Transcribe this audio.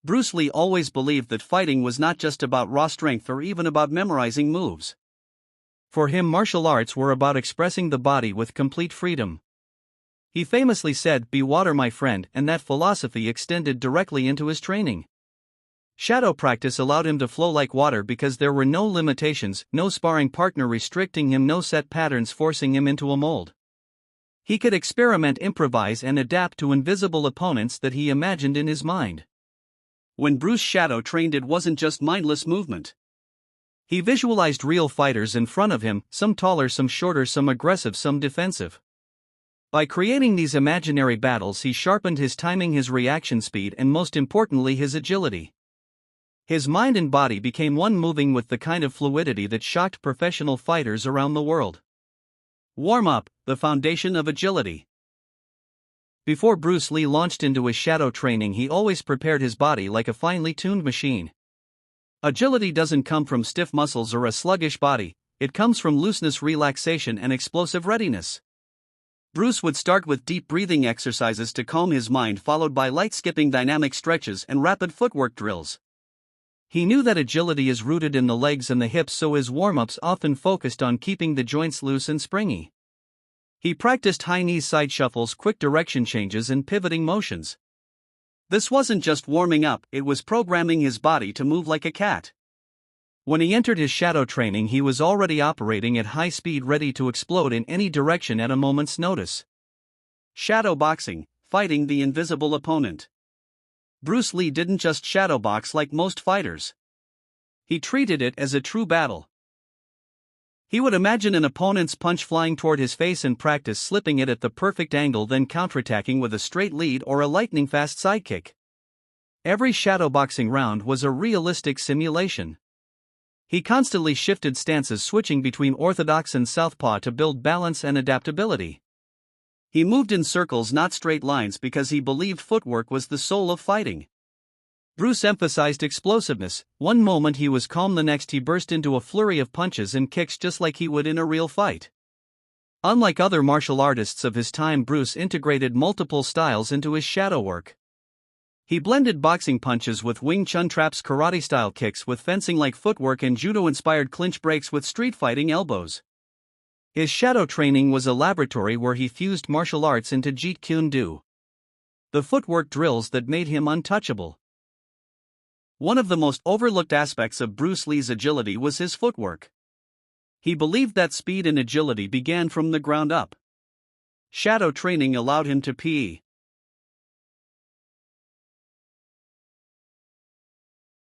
Bruce Lee always believed that fighting was not just about raw strength or even about memorizing moves. For him, martial arts were about expressing the body with complete freedom. He famously said, "Be water, my friend," and that philosophy extended directly into his training. Shadow practice allowed him to flow like water because there were no limitations, no sparring partner restricting him, no set patterns forcing him into a mold. He could experiment, improvise, and adapt to invisible opponents that he imagined in his mind. When Bruce shadow trained, it wasn't just mindless movement. He visualized real fighters in front of him, some taller, some shorter, some aggressive, some defensive. By creating these imaginary battles, he sharpened his timing, his reaction speed, and most importantly, his agility. His mind and body became one, moving with the kind of fluidity that shocked professional fighters around the world. Warm-up, the foundation of agility. Before Bruce Lee launched into his shadow training, he always prepared his body like a finely tuned machine. Agility doesn't come from stiff muscles or a sluggish body, it comes from looseness, relaxation, and explosive readiness. Bruce would start with deep breathing exercises to calm his mind, followed by light skipping, dynamic stretches, and rapid footwork drills. He knew that agility is rooted in the legs and the hips, so his warm-ups often focused on keeping the joints loose and springy. He practiced high knees, side shuffles, quick direction changes, and pivoting motions. This wasn't just warming up, it was programming his body to move like a cat. When he entered his shadow training, he was already operating at high speed, ready to explode in any direction at a moment's notice. Shadowboxing, fighting the invisible opponent. Bruce Lee didn't just shadowbox like most fighters. He treated it as a true battle. He would imagine an opponent's punch flying toward his face and practice slipping it at the perfect angle, then counterattacking with a straight lead or a lightning-fast sidekick. Every shadowboxing round was a realistic simulation. He constantly shifted stances, switching between orthodox and southpaw to build balance and adaptability. He moved in circles, not straight lines, because he believed footwork was the soul of fighting. Bruce emphasized explosiveness. One moment he was calm, the next he burst into a flurry of punches and kicks just like he would in a real fight. Unlike other martial artists of his time, Bruce integrated multiple styles into his shadow work. He blended boxing punches with Wing Chun traps, karate-style kicks with fencing-like footwork, and judo-inspired clinch breaks with street fighting elbows. His shadow training was a laboratory where he fused martial arts into Jeet Kune Do, the footwork drills that made him untouchable. One of the most overlooked aspects of Bruce Lee's agility was his footwork. He believed that speed and agility began from the ground up. Shadow training allowed him to